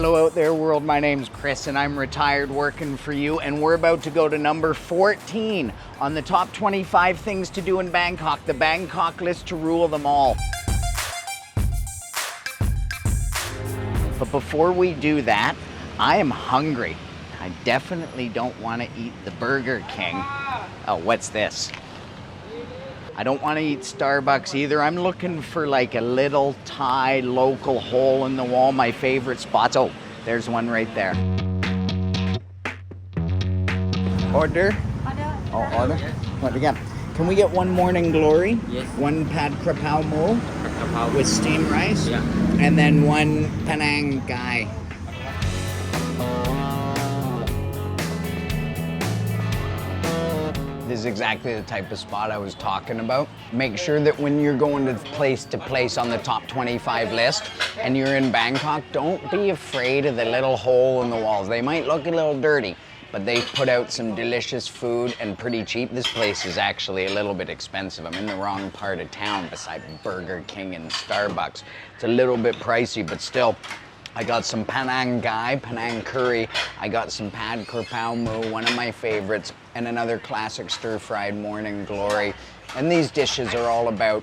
Hello out there world, my name's Chris and I'm retired working for you, and we're about to go to number 14 on the top 25 things to do in Bangkok, the Bangkok list to rule them all. But before we do that, I am hungry. I definitely don't want to eat the Burger King. Oh, what's this? I don't want to eat Starbucks either. I'm looking for like a little Thai local hole in the wall, my favorite spots. Oh, there's one right there. Order? Oh, order? What again? Can we get one morning glory? Yes. One pad krapao mo with steamed rice? Yeah. And then one Penang gai. This is exactly the type of spot I was talking about. Make sure that when you're going to place on the top 25 list and you're in Bangkok, don't be afraid of the little hole in the walls. They might look a little dirty, but they put out some delicious food and pretty cheap. This place is actually a little bit expensive. I'm in the wrong part of town beside Burger King and Starbucks. It's a little bit pricey, but still, I got some Penang gai, Penang curry. I got some pad krapao mo, one of my favorites, and another classic stir-fried morning glory. And these dishes are all about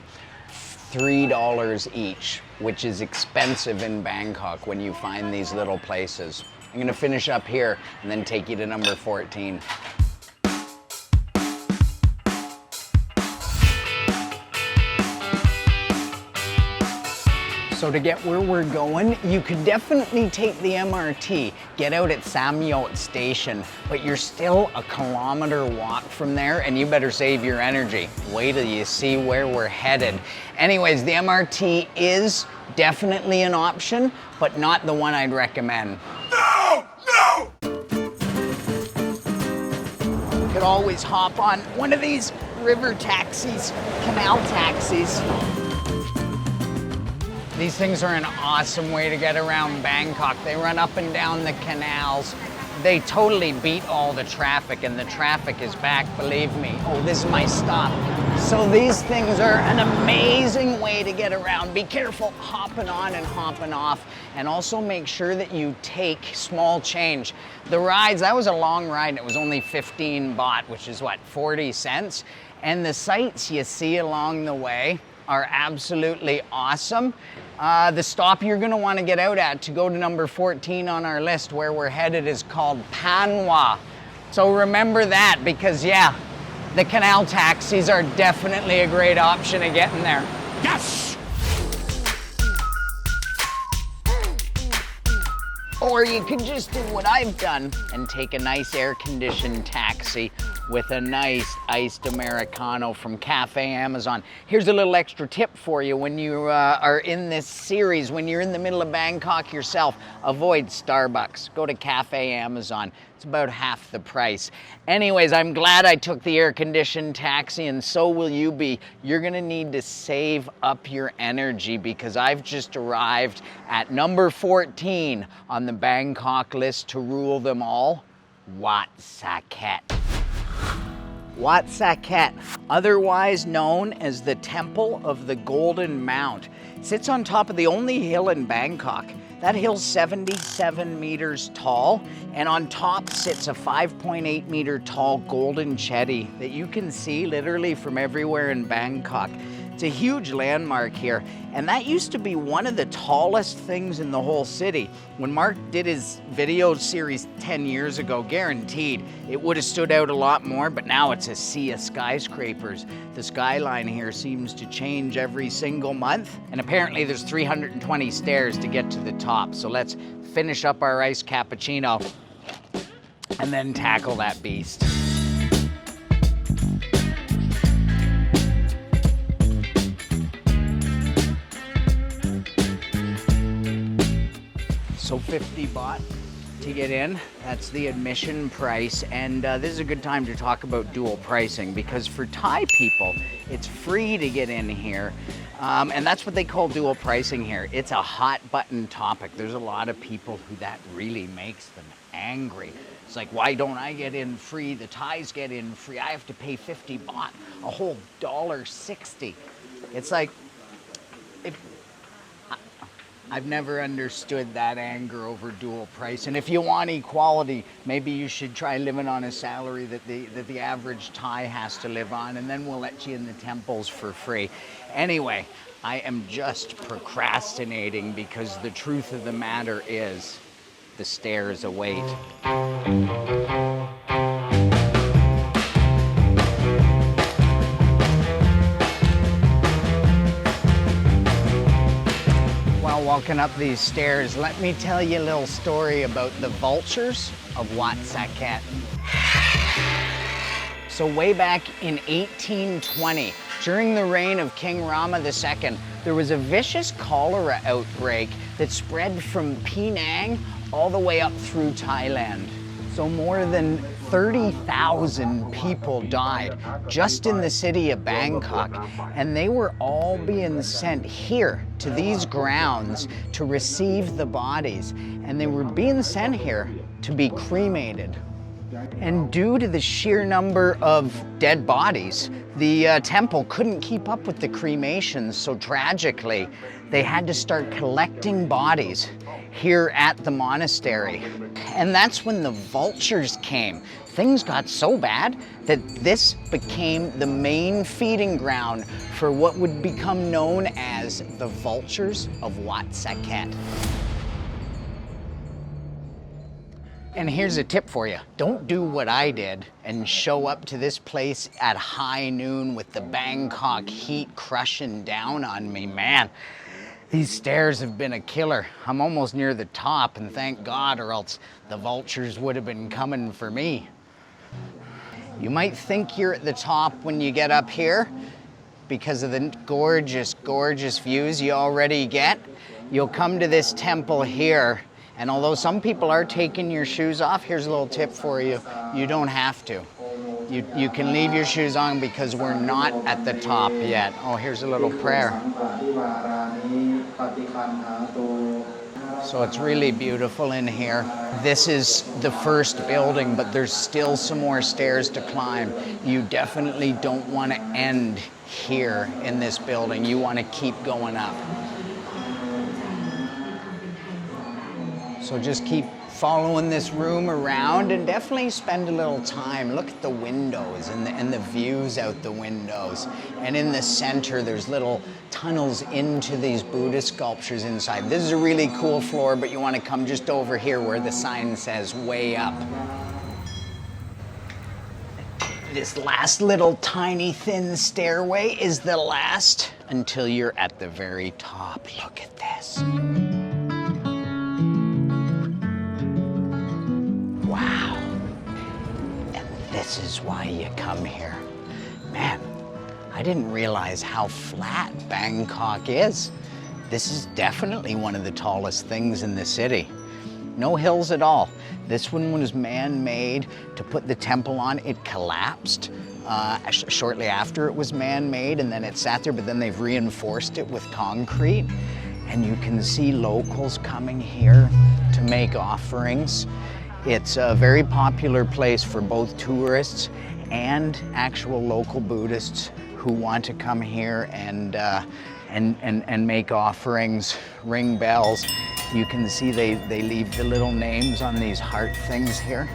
$3 each, which is expensive in Bangkok when you find these little places. I'm gonna finish up here and then take you to number 14. So to get where we're going, you could definitely take the MRT, get out at Samyot station, but you're still a kilometer walk from there and you better save your energy. Wait till you see where we're headed. Anyways, the MRT is definitely an option, but not the one I'd recommend. No! No! You could always hop on one of these river taxis, canal taxis. These things are an awesome way to get around Bangkok. They run up and down the canals. They totally beat all the traffic, and the traffic is back, believe me. Oh, this is my stop. So these things are an amazing way to get around. Be careful hopping on and hopping off, and also make sure that you take small change. The rides, that was a long ride, and it was only 15 baht, which is what, 40 cents? And the sights you see along the way are absolutely awesome. The stop you're gonna wanna get out at to go to number 14 on our list where we're headed is called Panwa. So remember that, because yeah, the canal taxis are definitely a great option of getting there. Yes! Or you could just do what I've done and take a nice air-conditioned taxi with a nice iced Americano from Cafe Amazon. Here's a little extra tip for you when you are in this series. When you're in the middle of Bangkok yourself, avoid Starbucks. Go to Cafe Amazon. It's about half the price. Anyways, I'm glad I took the air-conditioned taxi, and so will you be. You're gonna need to save up your energy because I've just arrived at number 14 on the Bangkok list to rule them all, Wat Saket. Wat Saket, otherwise known as the Temple of the Golden Mount, sits on top of the only hill in Bangkok. That hill's 77 meters tall, and on top sits a 5.8 meter tall golden chetty that you can see literally from everywhere in Bangkok. It's a huge landmark here, and that used to be one of the tallest things in the whole city. When Mark did his video series 10 years ago, guaranteed it would have stood out a lot more, but now it's a sea of skyscrapers. The skyline here seems to change every single month, and apparently there's 320 stairs to get to the top. So let's finish up our iced cappuccino and then tackle that beast. So 50 baht to get in, that's the admission price. And this is a good time to talk about dual pricing, because for Thai people, it's free to get in here. And that's what they call dual pricing here. It's a hot button topic. There's a lot of people who that really makes them angry. It's like, why don't I get in free? The Thais get in free. I have to pay 50 baht, a whole $1.60. It's like, I've never understood that anger over dual price. And if you want equality, maybe you should try living on a salary that the average Thai has to live on, and then we'll let you in the temples for free. Anyway, I am just procrastinating because the truth of the matter is the stairs await. Walking up these stairs, let me tell you a little story about the vultures of Wat Saket. So way back in 1820, during the reign of King Rama II, there was a vicious cholera outbreak that spread from Penang all the way up through Thailand. So more than 30,000 people died just in the city of Bangkok, and they were all being sent here to these grounds to receive the bodies, and they were being sent here to be cremated. And due to the sheer number of dead bodies, the temple couldn't keep up with the cremations, so tragically, they had to start collecting bodies here at the monastery. And that's when the vultures came. Things got so bad that this became the main feeding ground for what would become known as the vultures of Wat Saket. And here's a tip for you. Don't do what I did and show up to this place at high noon with the Bangkok heat crushing down on me. Man, these stairs have been a killer. I'm almost near the top, and thank God, or else the vultures would have been coming for me. You might think you're at the top when you get up here because of the gorgeous, gorgeous views you already get. You'll come to this temple here, and although some people are taking your shoes off, here's a little tip for you. You don't have to. You can leave your shoes on because we're not at the top yet. Oh, here's a little prayer. So it's really beautiful in here. This is the first building, but there's still some more stairs to climb. You definitely don't want to end here in this building. You want to keep going up. So just keep following this room around and definitely spend a little time. Look at the windows and the views out the windows. And in the center, there's little tunnels into these Buddhist sculptures inside. This is a really cool floor, but you want to come just over here where the sign says way up. This last little tiny thin stairway is the last until you're at the very top. Look at this. Wow. And this is why you come here. Man, I didn't realize how flat Bangkok is. This is definitely one of the tallest things in the city. No hills at all. This one was man-made to put the temple on. It collapsed shortly after it was man-made, and then it sat there, but then they've reinforced it with concrete. And you can see locals coming here to make offerings. It's a very popular place for both tourists and actual local Buddhists who want to come here and make offerings, ring bells. You can see they leave the little names on these heart things here.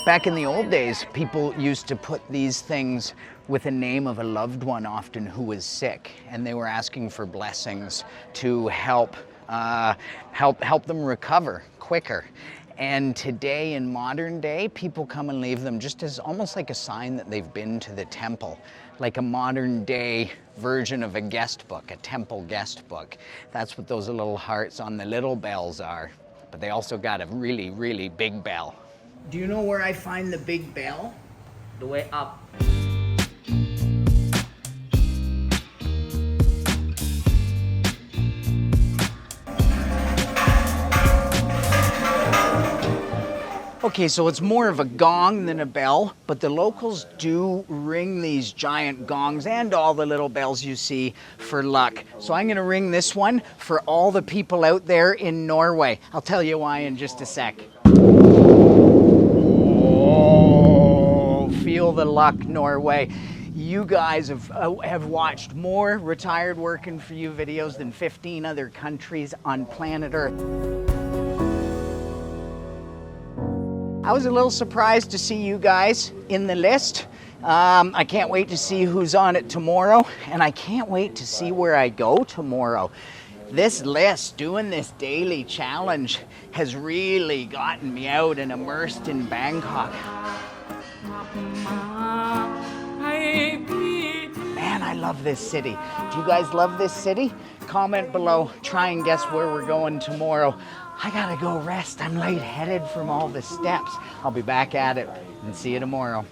Back in the old days, people used to put these things with a name of a loved one often who was sick, and they were asking for blessings to help them recover quicker. And today, in modern day, people come and leave them just as almost like a sign that they've been to the temple, like a modern day version of a guest book, a temple guest book. That's what those little hearts on the little bells are. But they also got a really, really big bell. Do you know where I find the big bell? The way up. Okay, so it's more of a gong than a bell, but the locals do ring these giant gongs and all the little bells you see for luck. So I'm gonna ring this one for all the people out there in Norway. I'll tell you why in just a sec. Oh, feel the luck, Norway. You guys have watched more Retired Working For You videos than 15 other countries on planet Earth. I was a little surprised to see you guys in the list. I can't wait to see who's on it tomorrow, and I can't wait to see where I go tomorrow. This list, doing this daily challenge, has really gotten me out and immersed in Bangkok. Man, I love this city. Do you guys love this city? Comment below, try and guess where we're going tomorrow. I gotta go rest. I'm lightheaded from all the steps. I'll be back at it and see you tomorrow.